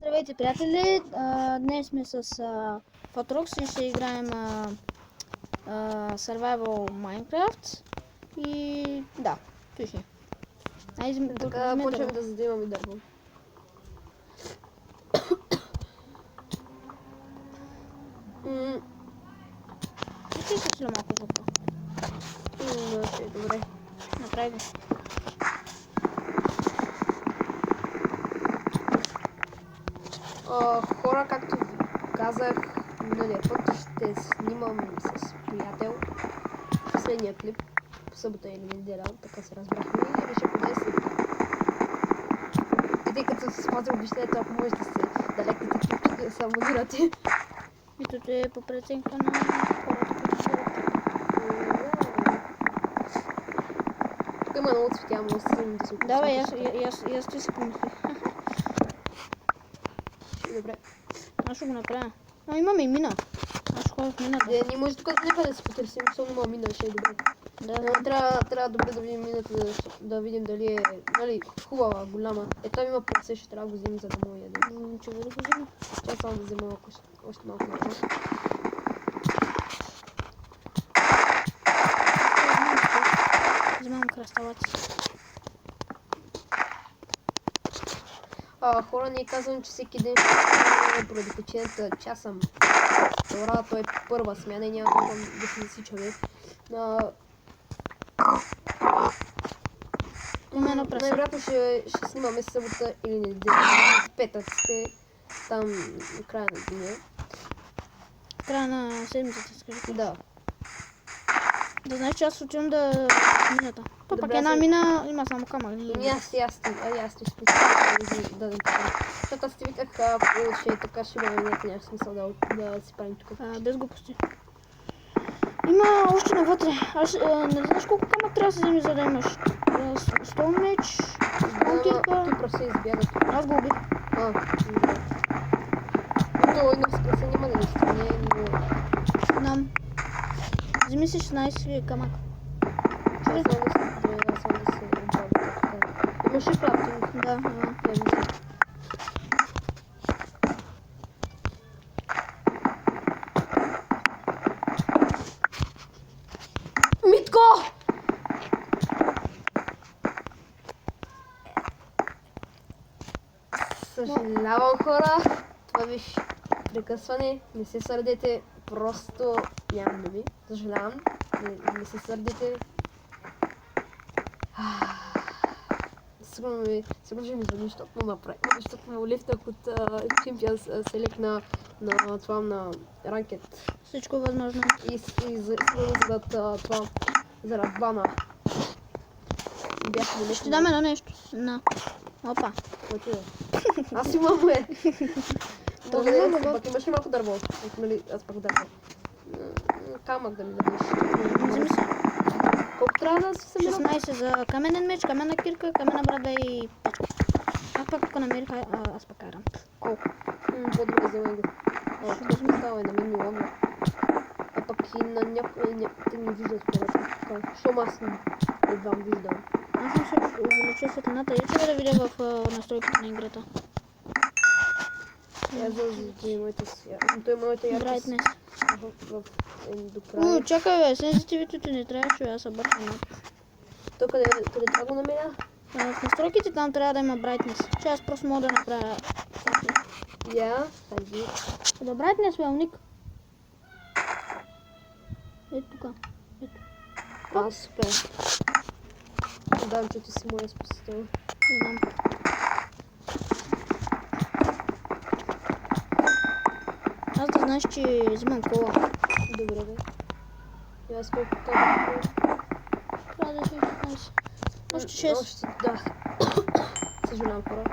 Здравейте, приятели! Днес сме с Photrox и ще играем Survival Minecraft. И да, туши. Така почваме да задимаме дърво. Ти се сила малко жопа. Ще е добре. Направи го. Хора, както казах миналия път, ще снимам с приятел последния клип по събота или неделя, така се разбрахме и решихме да е след. И тъй като се спазя обещанието, ако можете да лекнете клипчето да се абонирате. Витото е по преценка на хората, които се Тук има много цветя, но се да се опитам. Давай, аз ти си помислих. Добре. Аз ще го направя. Имаме и мина. Аз ще ходя в мината. Не може тук да се потърсим, само няма мина, ще е добре. Да. Трябва добре да видим мината, да видим дали е хубава, голяма. Там има прасе, ще трябва да го вземем, за да му ядем. Че да го взема. Чакай само да взема още малко направо. Вземам кръсталаци. Хора, не казвам, че всеки ден ще поради причината, че аз съм втора, той е първа смяна и няма да се засичаме. Най-вероятно ще снимаме събота или неделя, с петъците, там края на деня. Края на седмицата, скажи. Да. Да знаеш, че аз отивам да мината. То пък една мина има само камък. Аз ти спустя да дадем така. Защото аз ти виках, ще е така, ще има мината, няма смисъл да си правим тук. Без глупости. Има още навътре. Аз не знаеш колко камък трябва да се вземе, за да имаш. Стол меч, бункерка. Ти просто избяга. Аз го убих. То едно спаса няма да стане, но... Знам. Вземи си 16 камък. Аз само да се обявя така. Имаш ли крафтинг? Да. Митко! Съжалявам, хора. Това беше прекъсване. Не се сърдете. Просто нямам думи. Съжалявам. Не се сърдете. Сигурно ще ми звъни, защото направи. Защото ме улифтах от Champions Select на това на ранкет. Всичко е възможно. И сигурно заради бана. Ще дам едно нещо. На. Опа. Какво е? Аз имам пък имаш ли малко дърво? Нали, аз пък дърво. Камък да ми дадеш. Вземи се. Колко трябва да се събира? 16 за каменен меч, каменна кирка, каменна брада и печка. Аз пак тук намерих, аз пак карам. Колко? По-добре да взема го. Тук сме става и на мен ми лагва. А пък и на някои те не виждат повече. Щом аз едва виждам. Аз съм се увеличил светлината и че да видя в настройките на играта. Той е моята яркост. Brightness. До края. Чакай бе, сензитивитето не трябваше, аз се бъркам над. То къде трябва да го намеря? В настройките там трябва да има brightness. Че аз просто мога да направя тази. Да, brightness, вълник. Ето тук. Ето. Супер. Дам, че ти си моя спасител. Не знам. Аз да знаеш, че взимам кола. Добре, бе. И аз колко това трябва да е 16. Още 6. Да. Съжалявам, хора.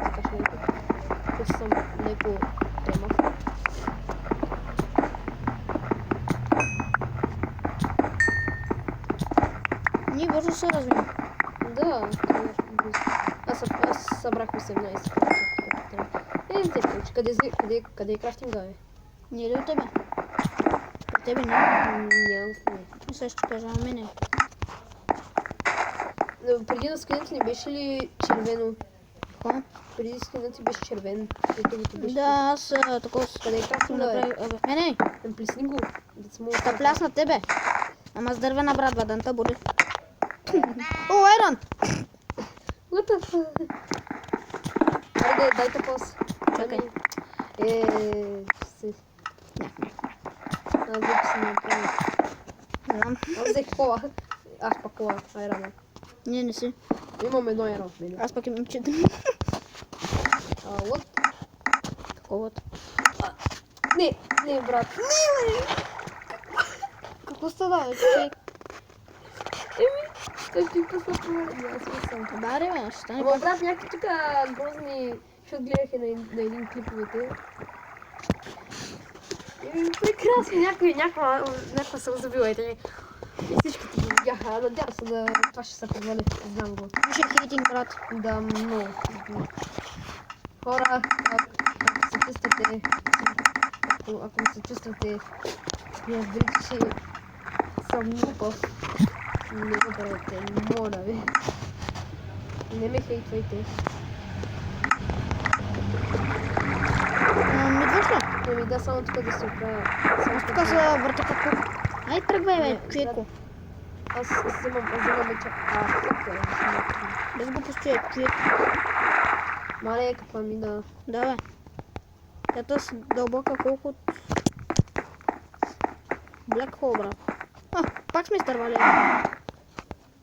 Закачването. Просто съм леко тремав. Ние бързо се развиваме. Да, аз събрах 18. Къде е крафтинга, бе? Не е ли от тебе? От тебе не. Нямам. Сега ще кажа на мене. Преди на скринето не беше ли червено? Какво? Преди скинът беше червен. Ютубото беше Да, аз такова си Къде е красно да е? направих. Не, Плесни го. Да се му ще плясна тебе. Ама с дървена брадва, да не те боли. О, Айрон! What the fuck? Айде, дайте пос. Чакай. Си. Аз взех си направи. Знам. Аз взех кола. Аз пак кола. Айрана. Не си. Имам едно айрон в мене. Аз пък имам 4. What? Такова. Не, брат. Какво става, бе, човек? Той ти пусна това. Аз мисълта. Да, бе, ще стане. Ама брат, някакви тук грозни, защото гледаха на един клиповете. Прекрасни, някаква се забила и всичките ги видяха. Надявам се да това ще се провали. Знам го. Виж хейтинг, брат. Да, много. Хора, ако се чувствате, ако се чувствате, не разберете, че съм глупав. Не го правете, моля ви. Не ме хейтвайте. Идваш ли? Ами да, само тук да се оправя. Аз тук се върта като кук. Ай, тръгвай, бе, Не, човеко. Аз вземам меча. Как е? Без глупости, човек. Мале, каква мина. Да, бе. Тята с дълбока колко от... Black Hole, брат. Пак сме изтървали.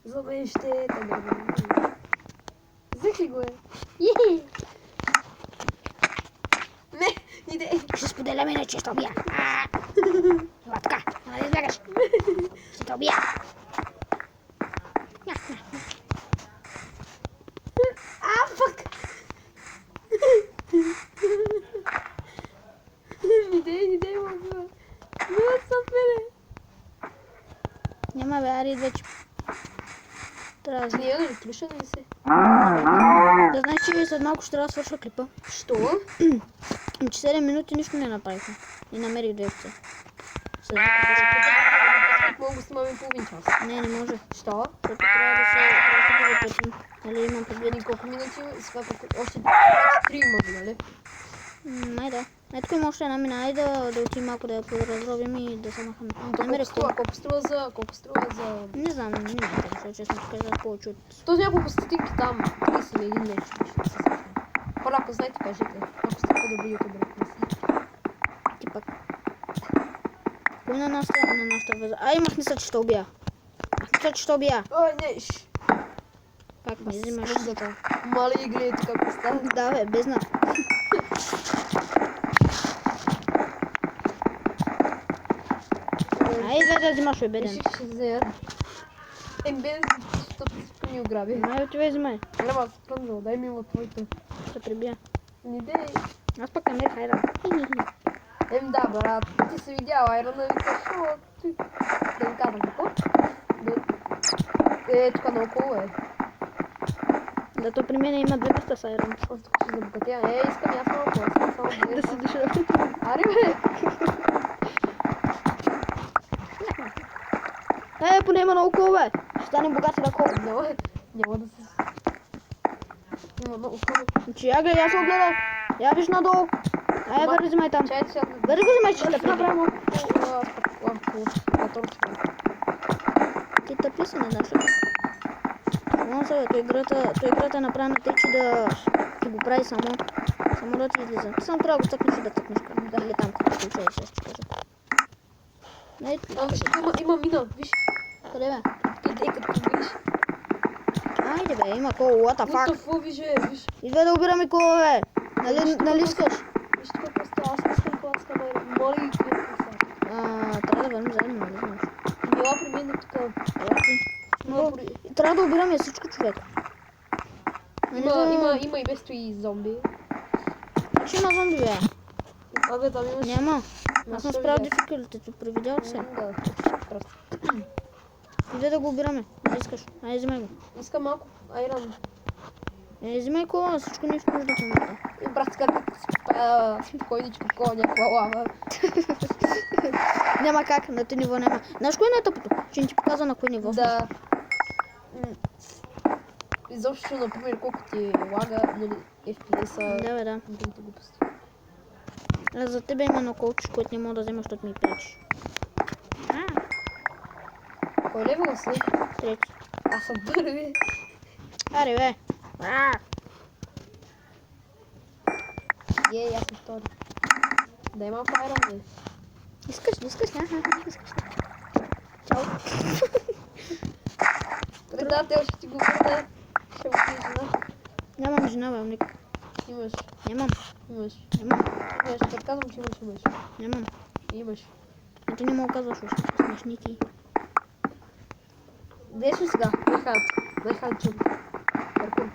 За мен ще е да. Взех ли го е? Не, иде. Ще споделяме иначе, ще убия. Това така, да не избягаш. Ще те убия. Фак! Иде, мога. Не, съм мене. Няма, бе, ари вече. Трябва да... Ние да клюша ли се? Да знаеш, че след малко ще трябва да свършва клипа. Що? Че 7 минути нищо не направихме. И намерих дирекция. Мога да снимаме половин час. Не може. Що? Защото трябва да се запретим. Нали имам предвид. И колко минути? Още 3 имаме, нали? Май да. Ето тук има още една мина. Айде да отидем малко да я подразробим и да се махаме. Намерих това. Колко струва за... Не знам, не ме интересува, честно ти кажа повече от... Този няколко стотинки там, 30 или един нещо. Хора, ако знаете, кажете. Ако сте по-добри ютубери, Ти пак. Кой на нашата веза? Ай, махни се, че ще убия. Махни се, че ще убия. Ой, не, Как не взимаш? Мали и гледайте как става. Да, бе, без знак. Ай, да взимаш, бе, беден. Реших, че ще взея. Беден, защото всичко ни ограби. Май, отивай, взимай. Няма, спрънжал, дай ми от твоите. Ще прибия. Не дей. Аз пък намерих хайран. Да, брат, ти си видял Айрона, викаш, ти... Да ви казвам какво? Тук наоколо е. Да, то при мен има две места с айрон. Аз тук ще забогатя. Искам и аз малко, искам само Да се диша. Ари, бе! Поне има много кол, бе. Ще стане богати на кол. Няма да се... Има много хубаво. Че я гледай, аз се огледал. Я виж надолу. Върви, взимай там. Чай, сега... Върви го взимай, че ще направя прибия. малко моторче. Ти тъпли се не даш. Само сега, той играта е направена тъй, че да ти го прави само да ти излиза. Ти само трябва да го цъкнеш и да цъкнеш към. Или там, като случай, ще кажа. Има мина, виж. Къде бе? Къде, като видиш. Айде бе, има кол, what the fuck. Какво виж. Идва да обираме кола, бе. Нали искаш? Виж тук какво става, аз не искам кола, искам моля и какво става. Трябва да върнем заедно, нали знаеш? Била при мен тук. Трябва да обираме всичко, човек. Има и без и зомби. Ще има зомби, бе. Абе, там имаш... Няма. Аз съм справил дификултите, привидял се. Да, просто. Иде да го обираме. Не искаш. Айде, взимай го. Искам малко айрон. Взимай кола, всичко нищо нужда в момента. И брат, как спокойничко, кола, някаква лава. Няма как, на това ниво няма. Знаеш кое не е тъпото? Че не ти показва на кое ниво. Да. Изобщо, например, колко ти лага, нали, FPS-а, Да, бе, да. другите глупости. А за тебе има едно колче, което не мога да взема, защото ми пречи. Кой левел си? Трети. Аз съм първи. Аре, бе. Аз съм втори. Да има Iron Man. Искаш ли? Искаш ли? Искаш ли? Чао. Предател, ще ти го върна. Ще му ти жена. Нямам жена, бе, Ник. Имаш, Нямам. имаш. Нямам. Имаш, като казвам, че имаш. Нямам. Имаш. А ти не мога казваш още. Смешни ти. Деш сега? Майхан чуп. Паркур.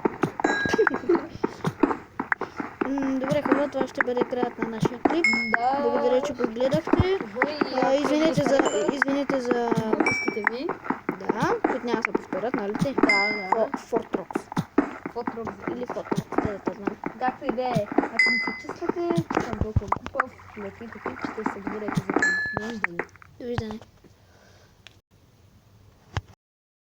Добре, хора, това ще бъде краят на нашия клип. Да. Благодаря, че го гледахте. Извинете за... Глупостите ви. Да, които няма да се повторят, нали ти? Да. Фортрокс. Фотрок. Или Фортрокс, да те знам. Както и да е. Ако ми се чувствате, съм толкова купав, не какви, ще се абонирайте за виждане.